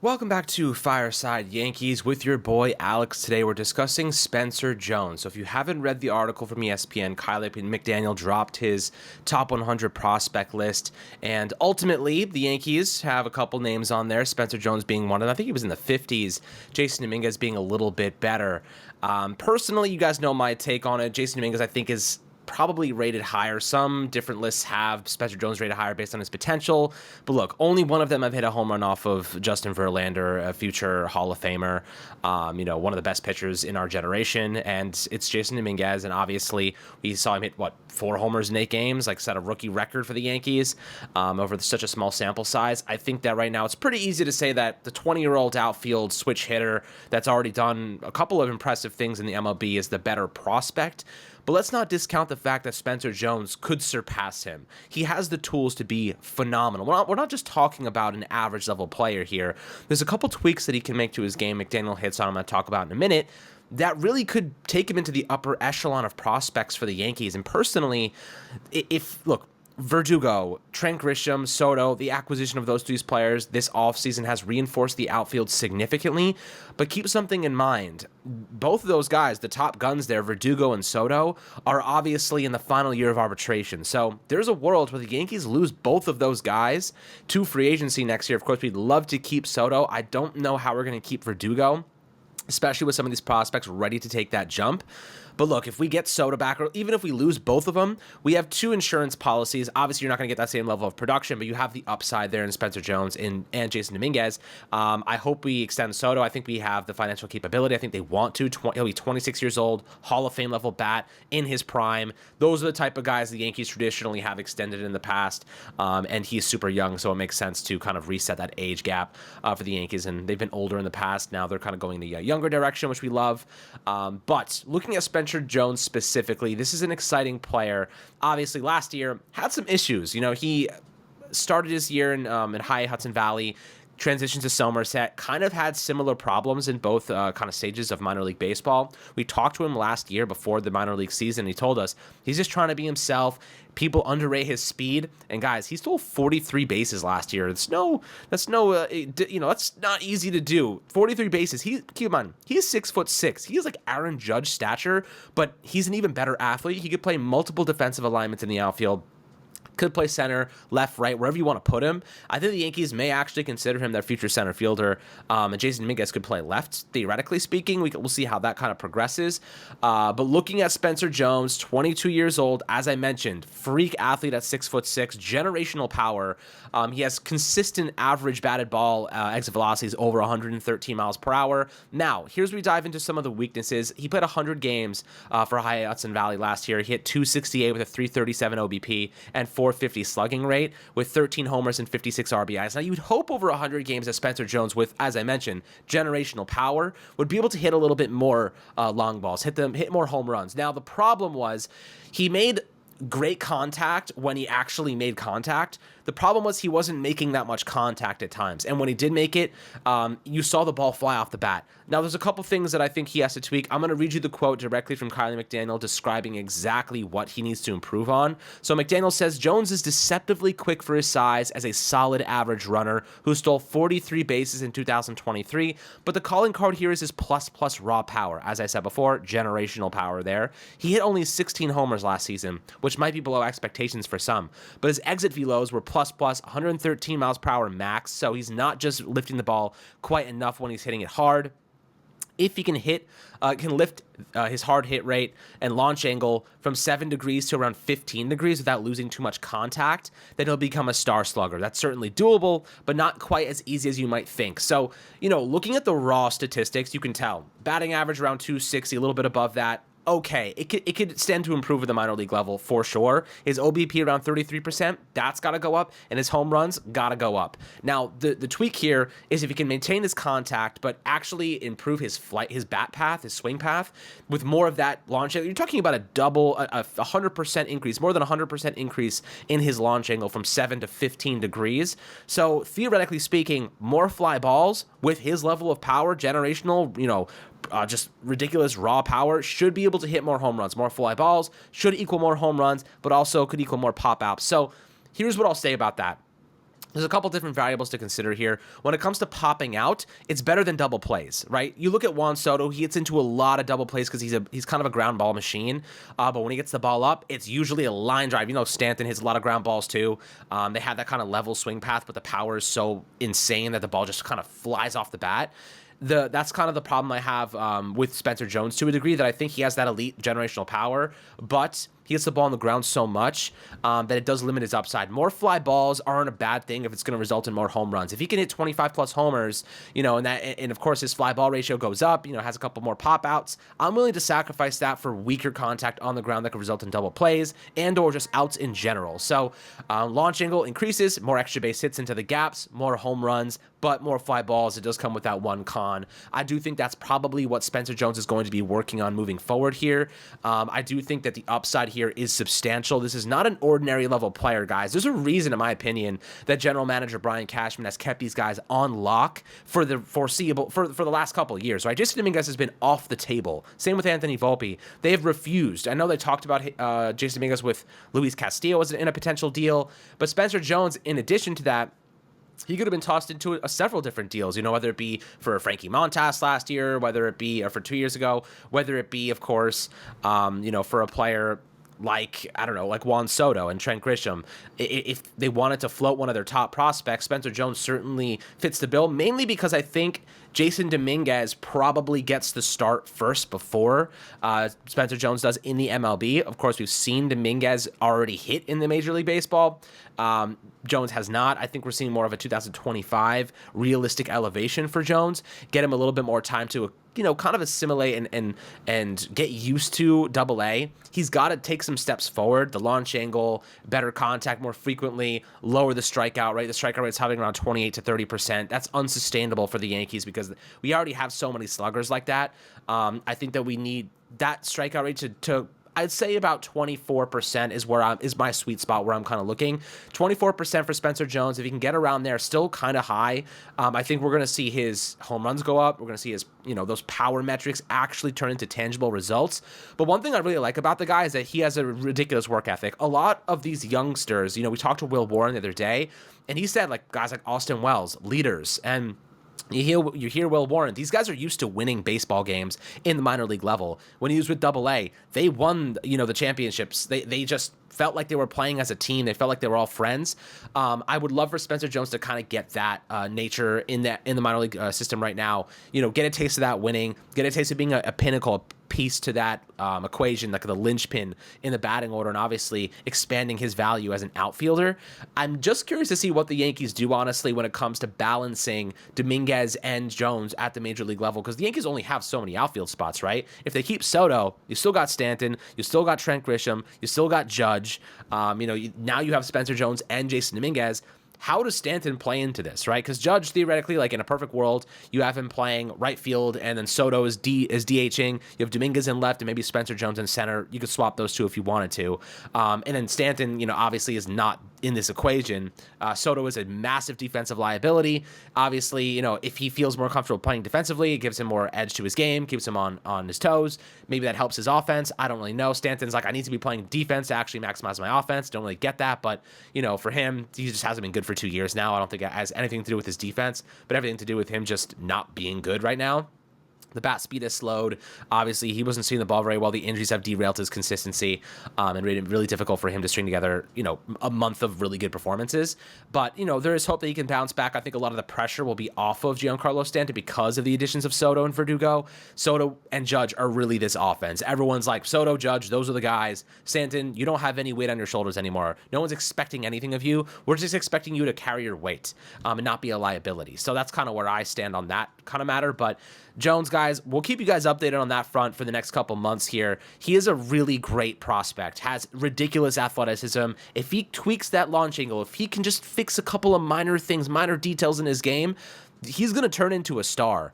Welcome back to Fireside Yankees with your boy Alex. Today we're discussing Spencer Jones. So if you haven't read the article from ESPN, Kiley McDaniel dropped his top 100 prospect list, and ultimately the Yankees have a couple names on there, Spencer Jones being one of them. I think he was in the 50s, Jason Dominguez being a little bit better. Personally, you guys know my take on it. Jason Dominguez, I think, is probably rated higher. Some different lists have Spencer Jones rated higher based on his potential. But look, only one of them have hit a home run off of Justin Verlander, a future Hall of Famer, one of the best pitchers in our generation. And it's Jason Dominguez. And obviously, we saw him hit, 4 homers in 8 games, set a rookie record for the Yankees over such a small sample size. I think that right now it's pretty easy to say that the 20-year-old outfield switch hitter that's already done a couple of impressive things in the MLB is the better prospect. But let's not discount the fact that Spencer Jones could surpass him. He has the tools to be phenomenal. We're not just talking about an average level player here. There's a couple tweaks that he can make to his game. McDaniel hits on, I'm going to talk about in a minute, that really could take him into the upper echelon of prospects for the Yankees. And personally, Verdugo, Trent Grisham, Soto, the acquisition of those 3 players this offseason has reinforced the outfield significantly. But keep something in mind. Both of those guys, the top guns there, Verdugo and Soto, are obviously in the final year of arbitration. So there's a world where the Yankees lose both of those guys to free agency next year. Of course, we'd love to keep Soto. I don't know how we're going to keep Verdugo, especially with some of these prospects ready to take that jump. But look, if we get Soto back, or even if we lose both of them, we have 2 insurance policies. Obviously, you're not going to get that same level of production, but you have the upside there in Spencer Jones and Jason Dominguez. I hope we extend Soto. I think we have the financial capability. I think they want to. He'll be 26 years old, Hall of Fame level bat in his prime. Those are the type of guys the Yankees traditionally have extended in the past, and he's super young, so it makes sense to kind of reset that age gap for the Yankees. And they've been older in the past. Now they're kind of going the younger direction, which we love. But looking at Spencer Jones specifically, this is an exciting player. Obviously, last year had some issues. He started his year in high Hudson Valley, transitioned to Somerset, kind of had similar problems in both kind of stages of minor league baseball. We talked to him last year before the minor league season. He told us he's just trying to be himself. People underrate his speed, and guys, he stole 43 bases last year. That's not easy to do. 43 bases. Keep in mind, he's 6'6". He is like Aaron Judge stature, but he's an even better athlete. He could play multiple defensive alignments in the outfield. Could play center, left, right, wherever you want to put him. I think the Yankees may actually consider him their future center fielder. And Jason Dominguez could play left, theoretically speaking. We'll see how that kind of progresses. But looking at Spencer Jones, 22 years old, as I mentioned, freak athlete at 6'6", generational power. He has consistent average batted ball exit velocities over 113 miles per hour. Now, here's where we dive into some of the weaknesses. He played 100 games for High Hudson Valley last year. He hit 268 with a 337 OBP and 450 slugging rate with 13 homers and 56 RBIs. Now, you'd hope over 100 games that Spencer Jones, with, as I mentioned, generational power, would be able to hit a little bit more long balls, hit more home runs. Now, the problem was he made great contact when he actually made contact. The problem was he wasn't making that much contact at times. And when he did make it, you saw the ball fly off the bat. Now, there's a couple things that I think he has to tweak. I'm going to read you the quote directly from Kiley McDaniel describing exactly what he needs to improve on. So McDaniel says, Jones is deceptively quick for his size as a solid average runner who stole 43 bases in 2023. But the calling card here is his plus raw power. As I said before, generational power there. He hit only 16 homers last season, which might be below expectations for some. But his exit velos were plus 113 miles per hour max, so he's not just lifting the ball quite enough when he's hitting it hard. If he can lift his hard hit rate and launch angle from 7 degrees to around 15 degrees without losing too much contact, then he'll become a star slugger. That's certainly doable, but not quite as easy as you might think. So, looking at the raw statistics, you can tell. Batting average around 260, a little bit above that. Okay, it could stand to improve at the minor league level for sure. His OBP around 33%, that's got to go up, and his home runs got to go up. Now, the tweak here is if he can maintain his contact, but actually improve his flight, his bat path, his swing path, with more of that launch angle. You're talking about a 100% increase, more than 100% increase in his launch angle from 7 to 15 degrees. So, theoretically speaking, more fly balls with his level of power, generational, just ridiculous raw power, should be able to hit more home runs. More fly balls should equal more home runs, but also could equal more pop-outs. So here's what I'll say about that. There's a couple different variables to consider here. When it comes to popping out, it's better than double plays, right? You look at Juan Soto, he gets into a lot of double plays because he's kind of a ground ball machine. But when he gets the ball up, it's usually a line drive. You know, Stanton hits a lot of ground balls too. They have that kind of level swing path, but the power is so insane that the ball just kind of flies off the bat. That's kind of the problem I have with Spencer Jones to a degree, that I think he has that elite generational power, but he gets the ball on the ground so much that it does limit his upside. More fly balls aren't a bad thing if it's going to result in more home runs. If he can hit 25 plus homers, you know, and of course his fly ball ratio goes up, you know, has a couple more pop outs, I'm willing to sacrifice that for weaker contact on the ground that could result in double plays and or just outs in general. So launch angle increases, more extra base hits into the gaps, more home runs, but more fly balls. It does come with that one con. I do think that's probably what Spencer Jones is going to be working on moving forward here. I do think that the upside here is substantial. This is not an ordinary level player, guys. There's a reason, in my opinion, that general manager Brian Cashman has kept these guys on lock for the foreseeable, for the last couple of years, right? Jason Dominguez has been off the table. Same with Anthony Volpe. They have refused. I know they talked about Jason Dominguez with Luis Castillo as in a potential deal, but Spencer Jones, in addition to that, he could have been tossed into several different deals, you know, whether it be for Frankie Montas last year, whether it be for 2 years ago, whether it be, of course, you know, for a player like, I don't know, like Juan Soto and Trent Grisham. If they wanted to float one of their top prospects, Spencer Jones certainly fits the bill, mainly because I think Jason Dominguez probably gets the start first before Spencer Jones does in the MLB. Of course, we've seen Dominguez already hit in the Major League Baseball. Jones has not. I think we're seeing more of a 2025 realistic elevation for Jones. Get him a little bit more time to, you know, kind of assimilate and get used to Double-A. He's got to take some steps forward. The launch angle, better contact more frequently, lower the strikeout rate. The strikeout rate is hovering around 28 to 30%. That's unsustainable for the Yankees because we already have so many sluggers like that. I think that we need that strikeout rate to I'd say about 24% is my sweet spot where I'm kind of looking. 24% for Spencer Jones. If he can get around there, still kind of high. I think we're going to see his home runs go up. We're going to see his, you know, those power metrics actually turn into tangible results. But one thing I really like about the guy is that he has a ridiculous work ethic. A lot of these youngsters, you know, we talked to Will Warren the other day, and he said, like, guys like Austin Wells, leaders, and you hear Will Warren. These guys are used to winning baseball games in the minor league level. When he was with Double-A, they won, you know, the championships. They just felt like they were playing as a team. They felt like they were all friends. I would love for Spencer Jones to kind of get that nature in the minor league system right now. You know, get a taste of that winning, get a taste of being a pinnacle piece to that equation, like the linchpin in the batting order, and obviously expanding his value as an outfielder. I'm just curious to see what the Yankees do, honestly, when it comes to balancing Dominguez and Jones at the major league level, because the Yankees only have so many outfield spots, right? If they keep Soto, you still got Stanton, you still got Trent Grisham, you still got Judge. You know, now you have Spencer Jones and Jason Dominguez. How does Stanton play into this, right? Because Judge, theoretically, like in a perfect world, you have him playing right field, and then Soto is DHing. You have Dominguez in left, and maybe Spencer Jones in center. You could swap those two if you wanted to. And then Stanton, you know, obviously is not in this equation. Soto is a massive defensive liability. Obviously, you know, if he feels more comfortable playing defensively, it gives him more edge to his game, keeps him on his toes. Maybe that helps his offense. I don't really know. Stanton's like, I need to be playing defense to actually maximize my offense. Don't really get that, but, you know, for him, he just hasn't been good for 2 years now. I don't think it has anything to do with his defense, but everything to do with him just not being good right now. The bat speed has slowed. Obviously, he wasn't seeing the ball very well. The injuries have derailed his consistency and made it really difficult for him to string together, you know, a month of really good performances. But, you know, there is hope that he can bounce back. I think a lot of the pressure will be off of Giancarlo Stanton because of the additions of Soto and Verdugo. Soto and Judge are really this offense. Everyone's like, Soto, Judge, those are the guys. Stanton, you don't have any weight on your shoulders anymore. No one's expecting anything of you. We're just expecting you to carry your weight and not be a liability. So that's kind of where I stand on that kind of matter. But Jones, guys, we'll keep you guys updated on that front for the next couple months here. He is a really great prospect, has ridiculous athleticism. If he tweaks that launch angle, if he can just fix a couple of minor things, minor details in his game, he's going to turn into a star.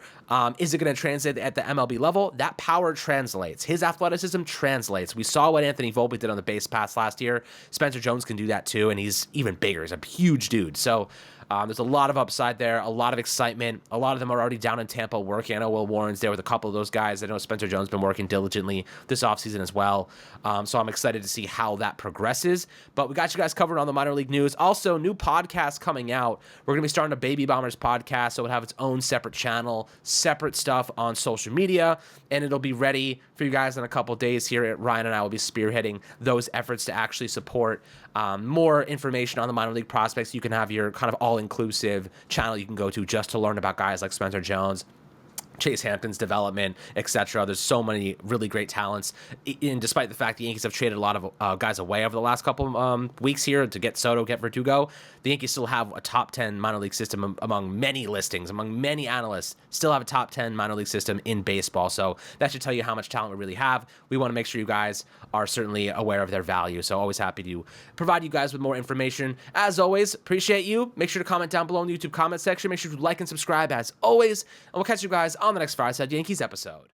Is it going to translate at the MLB level? That power translates. His athleticism translates. We saw what Anthony Volpe did on the base paths last year. Spencer Jones can do that too, and he's even bigger. He's a huge dude. So There's a lot of upside there, a lot of excitement. A lot of them are already down in Tampa working. I know Will Warren's there with a couple of those guys. I know Spencer Jones has been working diligently this offseason as well. So I'm excited to see how that progresses. But we got you guys covered on the minor league news. Also, new podcast coming out. We're going to be starting a Baby Bombers podcast, so it'll have its own separate channel, separate stuff on social media, and it'll be ready for you guys in a couple days here. Ryan and I will be spearheading those efforts to actually support more information on the minor league prospects. You can have your kind of all-inclusive channel you can go to just to learn about guys like Spencer Jones, Chase Hampton's development, etc. There's so many really great talents. And despite the fact the Yankees have traded a lot of guys away over the last couple weeks here to get Soto, get Verdugo, the Yankees still have a top 10 minor league system among many listings, among many analysts, still have a top 10 minor league system in baseball. So that should tell you how much talent we really have. We want to make sure you guys are certainly aware of their value. So always happy to provide you guys with more information. As always, appreciate you. Make sure to comment down below in the YouTube comment section. Make sure to like and subscribe as always. And we'll catch you guys on the next Fireside Yankees episode.